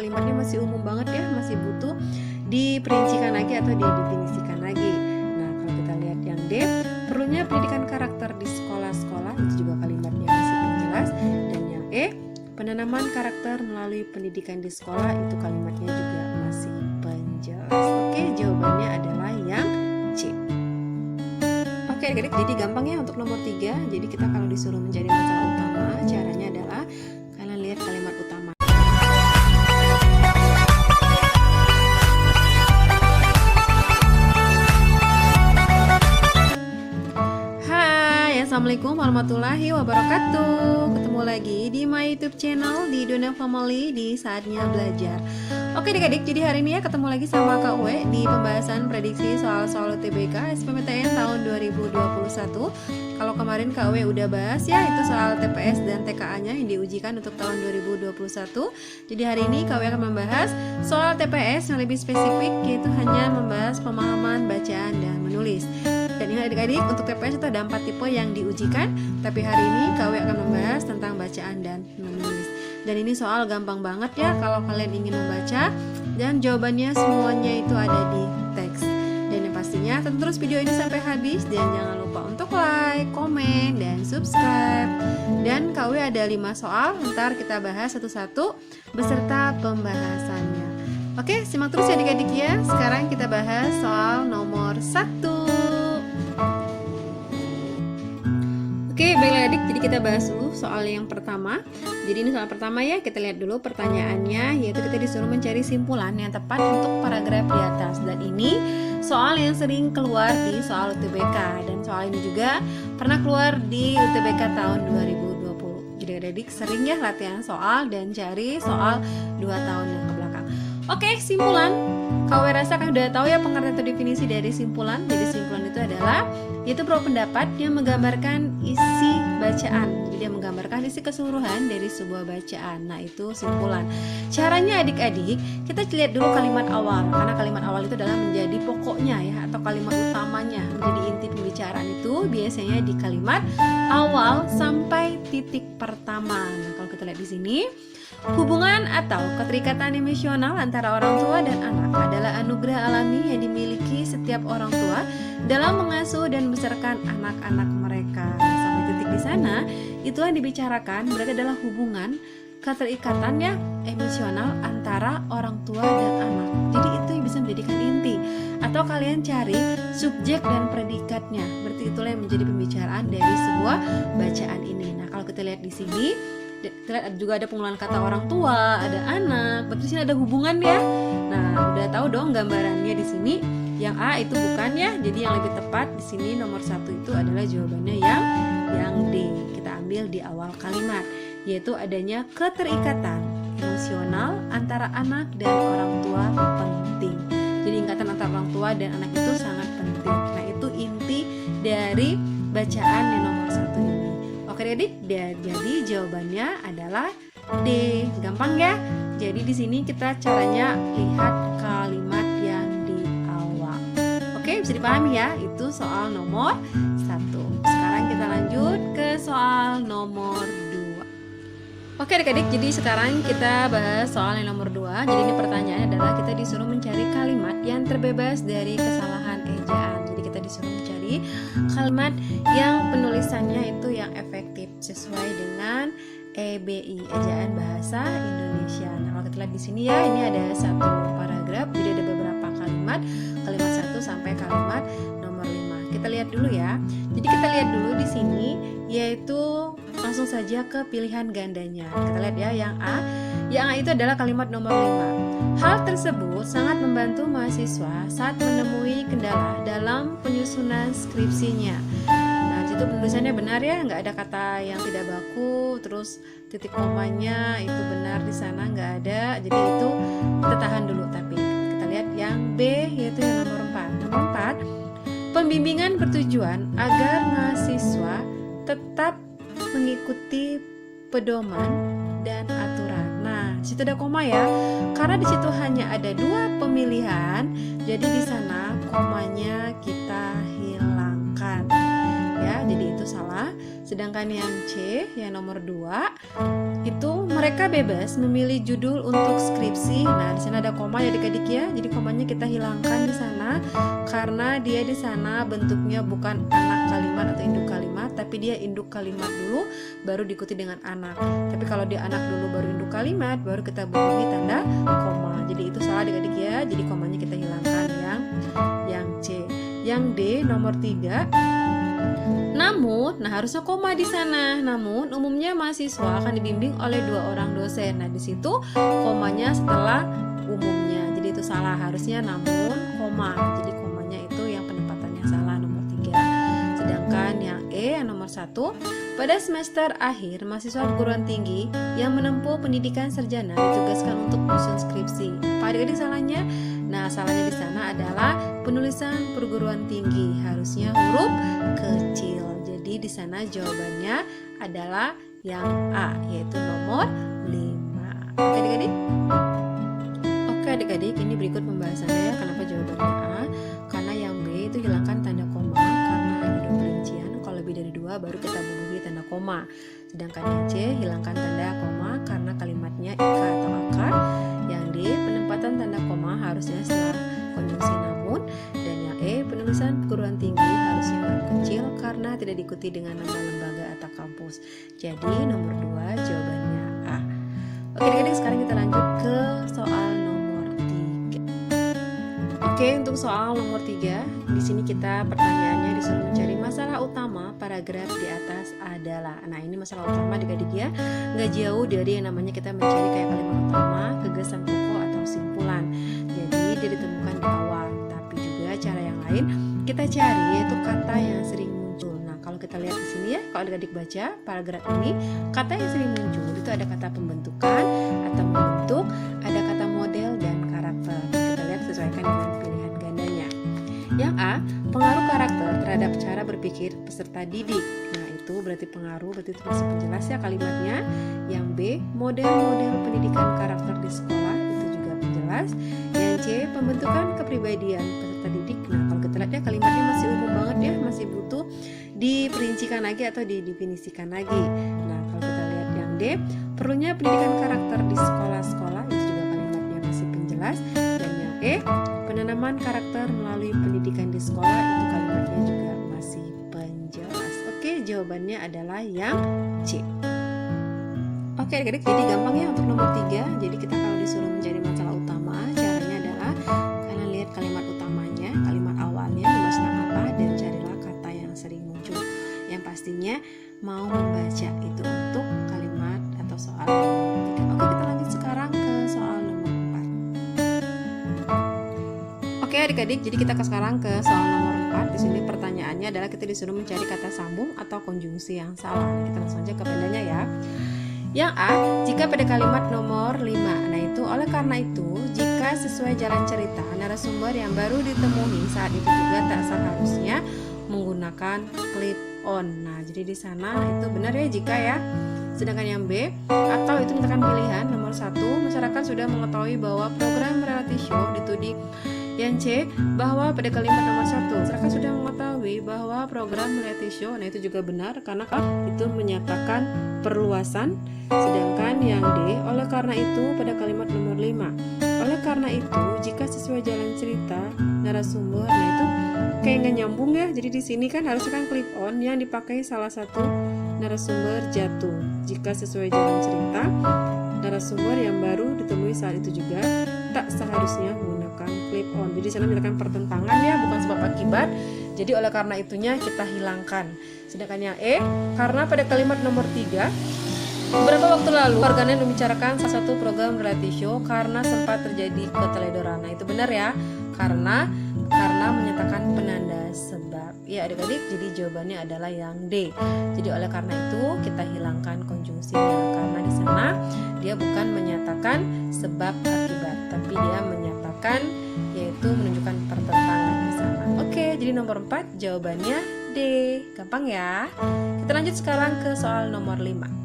Kalimatnya masih umum banget ya, masih butuh diperincikan lagi atau didefinisikan lagi. Nah, kalau kita lihat yang D, perlunya pendidikan karakter di sekolah-sekolah, itu juga kalimatnya masih penjelas. Dan yang E, penanaman karakter melalui pendidikan di sekolah, itu kalimatnya juga masih penjelas. Oke, jawabannya adalah yang C. Oke adik-adik, jadi gampang ya untuk nomor 3. Jadi kita kalau disuruh mencari masalah utama, caranya adalah kalian lihat kalimat utama. Assalamualaikum warahmatullahi wabarakatuh. Ketemu lagi di my YouTube channel di Dona Family di Saatnya Belajar. Oke adik-adik, jadi hari ini ya ketemu lagi sama Kak Uwe di pembahasan prediksi soal-soal UTBK SBMPTN tahun 2021. Kalau kemarin Kak Uwe udah bahas ya itu soal TPS dan TKA-nya yang diujikan untuk tahun 2021. Jadi hari ini Kak Uwe akan membahas soal TPS yang lebih spesifik, yaitu hanya membahas pemahaman bacaan dan menulis. Dan ingat adik-adik, untuk TPS itu ada 4 tipe yang diujikan, tapi hari ini KW akan membahas tentang bacaan dan menulis. Dan ini soal gampang banget ya kalau kalian ingin membaca, dan jawabannya semuanya itu ada di teks. Dan yang pastinya tonton terus video ini sampai habis, dan jangan lupa untuk like, komen, dan subscribe. Dan KW ada 5 soal, ntar kita bahas satu-satu beserta pembahasannya. Oke, simak terus ya adik-adik ya. Sekarang kita bahas soal nomor 1. Oke, baiklah adik, jadi kita bahas dulu soal yang pertama. Jadi ini soal pertama ya, kita lihat dulu pertanyaannya, yaitu kita disuruh mencari simpulan yang tepat untuk paragraf di atas. Dan ini soal yang sering keluar di soal UTBK, dan soal ini juga pernah keluar di UTBK tahun 2020. Jadi adik sering ya latihan soal dan cari soal 2 tahun yang kebelakang. Oke, simpulan. Kau rasa kan udah tahu ya pengertian atau definisi dari simpulan. Jadi simpulan itu adalah yaitu berupa pendapat yang menggambarkan isi bacaan. Jadi dia menggambarkan isi keseluruhan dari sebuah bacaan. Nah, itu simpulan. Caranya adik-adik, kita lihat dulu kalimat awal. Karena kalimat awal itu adalah menjadi pokoknya ya, atau kalimat utamanya, menjadi inti pembicaraan itu biasanya di kalimat awal sampai titik pertama. Nah, kalau kita lihat di sini, hubungan atau keterikatan emosional antara orang tua dan anak adalah anugerah alami yang dimiliki setiap orang tua dalam mengasuh dan membesarkan anak-anak mereka. Sampai titik di sana, itu yang dibicarakan berarti adalah hubungan keterikatannya emosional antara orang tua dan anak. Jadi itu yang bisa menjadikan inti. Atau kalian cari subjek dan predikatnya. Berarti itulah yang menjadi pembicaraan dari sebuah bacaan ini. Nah, kalau kita lihat di sini, kita lihat juga ada penggunaan kata orang tua, ada anak, berarti sini ada hubungan ya. Nah, udah tahu dong gambarannya di sini. Yang A itu bukan ya, jadi yang lebih tepat di sini nomor 1 itu adalah jawabannya yang D. Kita ambil di awal kalimat, yaitu adanya keterikatan emosional antara anak dan orang tua penting. Jadi ikatan antara orang tua dan anak itu sangat penting. Nah, itu inti dari bacaan yang nomor 1 ini. Oke adik, jadi jawabannya adalah D. Gampang ya. Jadi di sini kita caranya lihat kalimat yang di awal. Oke, bisa dipahami ya. Itu soal nomor 1. Sekarang kita lanjut ke soal nomor 2. Oke adik-adik, jadi sekarang kita bahas soal yang nomor 2. Jadi ini pertanyaannya adalah kita disuruh mencari kalimat yang terbebas dari kesalahan ejaan. Jadi kita disuruh mencari kalimat yang penulisannya itu yang efektif sesuai dengan EBI, Ejaan Bahasa Indonesia. Nah, kalau kita lihat di sini ya, ini ada satu paragraf, jadi ada beberapa kalimat 1 sampai kalimat nomor 5. Kita lihat dulu ya. Jadi kita lihat dulu di sini, yaitu langsung saja ke pilihan gandanya. Kita lihat ya yang A. Yang A itu adalah kalimat nomor 5. Hal tersebut sangat membantu mahasiswa saat menemui kendala dalam penyusunan skripsinya. Nah, itu penulisannya benar ya, nggak ada kata yang tidak baku, terus titik komanya itu benar di sana nggak ada. Jadi itu kita tahan dulu. Tapi kita lihat yang B, yaitu yang nomor 4. Nomor 4, pembimbingan bertujuan agar mahasiswa tetap mengikuti pedoman dan aturan. Nah, di situ ada koma ya. Karena di situ hanya ada 2 pemilihan, jadi di sana komanya kita hilangkan. Ya, jadi itu salah. Sedangkan yang C, yang nomor 2, itu mereka bebas memilih judul untuk skripsi. Nah, di sana ada koma ya adik-adik ya. Jadi komanya kita hilangkan di sana karena dia di sana bentuknya bukan anak kalimat atau induk kalimat, tapi dia induk kalimat dulu baru diikuti dengan anak. Tapi kalau dia anak dulu baru induk kalimat, baru kita beri tanda koma. Jadi itu salah adik-adik ya. Jadi komanya kita hilangkan yang C. Yang D nomor 3. Namun, harusnya koma di sana. Namun, umumnya mahasiswa akan dibimbing oleh 2 orang dosen. Nah, di situ komanya setelah umumnya. Jadi itu salah. Harusnya namun koma. Jadi komanya itu yang penempatannya salah nomor 3. Sedangkan yang E yang nomor 1, pada semester akhir mahasiswa perguruan tinggi yang menempuh pendidikan sarjana ditugaskan untuk menyusun skripsi. Apa adik-adik salahnya? Nah, salahnya di sana adalah penulisan perguruan tinggi. Harusnya huruf kecil. Jadi di sana jawabannya adalah yang A, yaitu nomor 5. Oke adik-adik? Oke adik-adik, ini berikut pembahasannya ya. Kenapa jawabannya A? Karena yang B itu hilangkan tanda koma karena hanya 2 perincian. Kalau lebih dari 2 baru kita bubuhi tanda koma. Sedangkan yang C hilangkan tanda koma karena kalimatnya ika atau akar. Yang D penempatan tanda koma harusnya setelah konjungsi namun. Dan yang E penulisan perguruan tinggi harusnya huruf kecil karena tidak diikuti dengan nama lembaga atau kampus. Jadi nomor 2 jawabannya A. Oke adik-adik, sekarang kita lanjut ke soal nomor 3. Oke, untuk soal nomor 3, di sini kita pertanyaannya disuruh mencari masalah utama paragraf di atas adalah. Nah, ini masalah utama adik-adik ya. Nggak jauh dari yang namanya kita mencari kayak kalimat utama, gagasan pokok atau simpulan. Jadi dia ditemukan di awal. Tapi juga cara yang lain kita cari yaitu kata yang sering muncul. Nah, kalau kita lihat di sini ya, kalau adik-adik baca paragraf ini, kata yang sering muncul itu ada kata pembentukan atau membentuk, ada kata model dan karakter. Kita lihat sesuaikan dengan pilihan gandanya. Yang A, pengaruh karakter terhadap cara berpikir peserta didik. Nah, itu berarti pengaruh, berarti itu masih penjelas ya kalimatnya. Yang B, model-model pendidikan karakter di sekolah, itu juga penjelas. Yang C, pembentukan kepribadian peserta didik. Nah, kalau kita lihat ya kalimatnya masih umum banget ya, masih butuh diperincikan lagi atau didefinisikan lagi. Nah, kalau kita lihat yang D, perlunya pendidikan karakter di sekolah-sekolah, itu juga kalimatnya masih penjelas. Dan yang E, penanaman karakter melalui pendidikan di sekolah, itu kalimatnya juga masih penjelas. Oke, jawabannya adalah yang C. Oke adik-adik, jadi gampang ya untuk nomor 3. Jadi kita kalau disuruh mencari masalah utama, caranya adalah kalian lihat kalimat utamanya, kalimat awalnya membahas tentang apa, dan carilah kata yang sering muncul. Yang pastinya mau membaca itu untuk kalimat atau soal nomor 3. Oke, kita lanjut sekarang ke soal nomor 4. Oke adik-adik, jadi kita sekarang ke soal nomor 4. Di sini pertanyaannya adalah kita disuruh mencari kata sambung atau konjungsi yang salah. Kita langsung aja ke pendanya ya. Yang A, jika pada kalimat nomor 5. Nah, itu oleh karena itu, jika sesuai jalan cerita, narasumber yang baru ditemui saat itu juga tak seharusnya menggunakan clip on. Nah, jadi di sana itu benar ya jika ya. Sedangkan yang B, atau itu misalkan pilihan nomor 1, masyarakat sudah mengetahui bahwa program reality show dituding. Yang C, bahwa pada kalimat nomor 1, masyarakat sudah mengetahui bahwa program reality show. Nah, itu juga benar karena itu menyatakan perluasan. Sedangkan yang D, oleh karena itu pada kalimat nomor 5, oleh karena itu jika sesuai jalan cerita narasumber, nah itu kayak nggak nyambung ya. Jadi di sini kan harusnya kan clip on yang dipakai salah satu narasumber jatuh. Jika sesuai jalan cerita narasumber yang baru ditemui saat itu juga tak seharusnya menggunakan clip on. Jadi di sana menyatakan pertentangan ya, bukan sebab akibat. Jadi oleh karena itunya kita hilangkan. Sedangkan yang E, karena pada kalimat nomor 3, beberapa waktu lalu warganet membicarakan salah satu program reality show karena sempat terjadi keteledoran. Nah, itu benar ya, karena menyatakan penanda sebab. Ya adik-adik, jadi jawabannya adalah yang D. Jadi oleh karena itu kita hilangkan konjungsinya karena di sana dia bukan menyatakan sebab akibat, tapi dia menyatakan yaitu menunjukkan pertentangan di sana. Oke, jadi nomor 4 jawabannya D. Gampang ya. Kita lanjut sekarang ke soal nomor 5.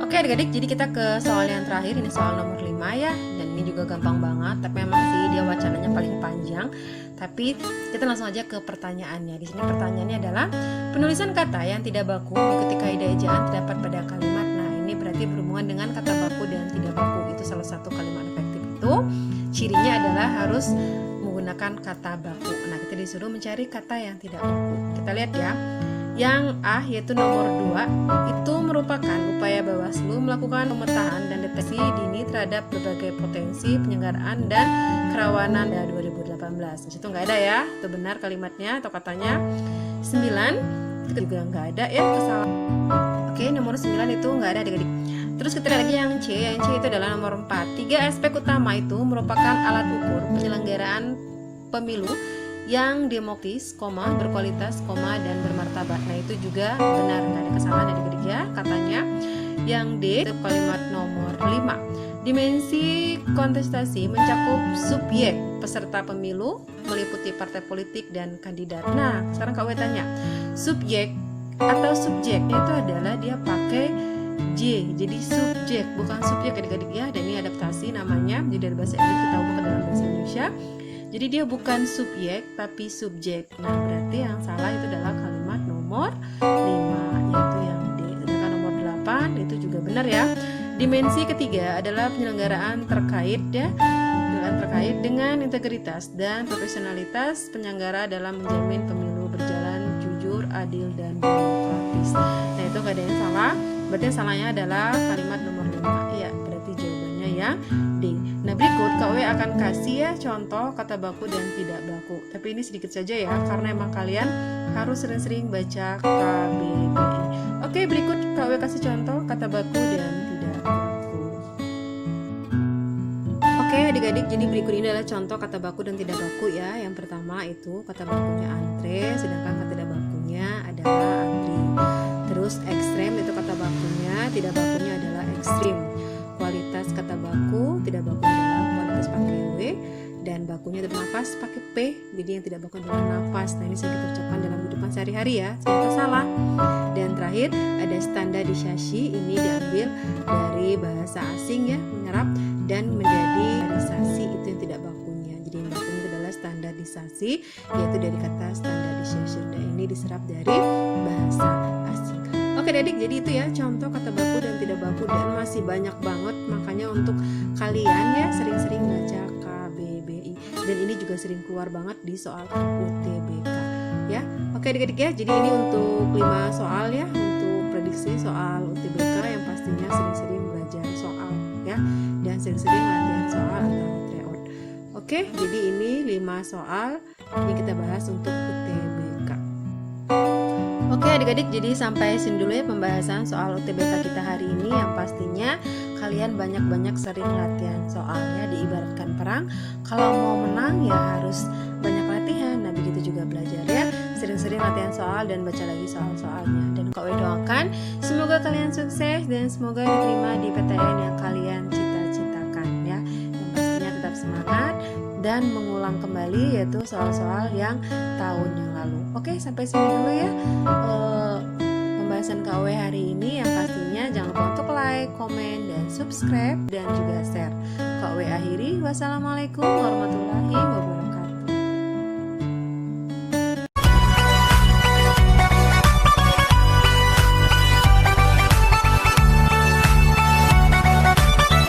Oke Oke adik-adik, jadi kita ke soal yang terakhir. Ini soal nomor 5 ya. Dan ini juga gampang banget, tapi memang sih dia wacananya paling panjang. Tapi kita langsung aja ke pertanyaannya. Di sini pertanyaannya adalah penulisan kata yang tidak baku mengikuti kaidah ejaan terdapat pada kalimat. Nah, ini berarti berhubungan dengan kata baku dan tidak baku. Itu salah satu kalimat efektif itu. Cirinya adalah harus menggunakan kata baku. Nah, kita disuruh mencari kata yang tidak baku. Kita lihat ya. Yang A yaitu nomor 2 itu merupakan upaya Bawaslu melakukan pemetaan dan deteksi dini terhadap berbagai potensi penyelenggaraan dan kerawanan dari 2018. Di situ nggak ada ya, itu benar kalimatnya atau katanya. 9 itu juga nggak ada ya, kesalahan. Oke, nomor 9 itu nggak ada adik-adik. Terus kita lihat lagi yang C itu adalah nomor 4. 3 aspek utama itu merupakan alat ukur penyelenggaraan pemilu yang demokratis, berkualitas, dan bermartabat. Nah itu juga benar, nggak ada kesalahan adik-adik ya katanya. Yang D itu kalimat nomor 5. Dimensi kontestasi mencakup subjek peserta pemilu, meliputi partai politik dan kandidat. Nah sekarang Kak W tanya, subjek atau subjeknya itu adalah dia pakai J, jadi subjek bukan subjek adik-adik ya. Dan ini adaptasi namanya, jadi dari bahasa Inggris kita ubah ke dalam bahasa Indonesia. Jadi dia bukan subjek tapi subjek. Nah berarti yang salah itu adalah kalimat nomor 5 yaitu yang D. Sedangkan nomor 8 itu juga benar ya. Dimensi ketiga adalah penyelenggaraan terkait ya, terkait dengan integritas dan profesionalitas penyelenggara dalam menjamin pemilu berjalan jujur, adil dan demokratis. Nah itu gak ada yang salah. Berarti yang salahnya adalah kalimat nomor 5. Iya, berarti jawabannya yang D. Nah berikut Kak W akan kasih ya contoh kata baku dan tidak baku. Tapi ini sedikit saja ya, karena emang kalian harus sering-sering baca KBBI. Oke, berikut Kak W kasih contoh kata baku dan tidak baku. Oke adik-adik, jadi berikut ini adalah contoh kata baku dan tidak baku ya. Yang pertama itu kata bakunya antre, sedangkan kata tidak bakunya adalah antri. Terus ekstrem itu kata bakunya, tidak bakunya adalah ekstrim. Kualitas kata baku, tidak bakunya adalah kualitas pakai W, dan bakunya bernafas pakai P, jadi yang tidak baku adalah nafas. Nah ini sering kita ucapkan dalam kehidupan sehari-hari ya, ternyata salah. Dan terakhir ada standarisasi, ini diambil dari bahasa asing ya, menyerap dan menjadi standarisasi, itu yang tidak bakunya. Jadi yang bakunya itu adalah standarisasi, yaitu dari kata standardization, dan ini diserap dari bahasa asing. Oke adik, jadi itu ya contoh kata baku dan tidak baku, dan masih banyak banget. Makanya untuk kalian ya sering-sering baca KBBI, dan ini juga sering keluar banget di soal UTBK ya. Oke adik-adik ya, jadi ini untuk 5 soal ya, untuk prediksi soal UTBK yang pastinya sering-sering belajar soal ya, dan sering-sering latihan soal atau tryout. Oke, jadi ini 5 soal yang kita bahas untuk UTBK. Oke adik-adik, jadi sampai sini dulu ya pembahasan soal UTBK kita hari ini. Yang pastinya kalian banyak-banyak sering latihan soalnya, diibaratkan perang. Kalau mau menang ya harus banyak latihan. Nah begitu juga belajar ya, sering-sering latihan soal dan baca lagi soal-soalnya. Dan Kak W doakan semoga kalian sukses dan semoga diterima di PTN yang kalian cita-citakan ya. Yang pastinya tetap semangat dan mengulang kembali yaitu soal-soal yang tahun yang lalu. Oke, sampai sini dulu ya pembahasan Kak W hari ini. Yang pastinya jangan lupa untuk like, komen, dan subscribe, dan juga share. Kak W akhiri, wassalamualaikum warahmatullahi wabarakatuh.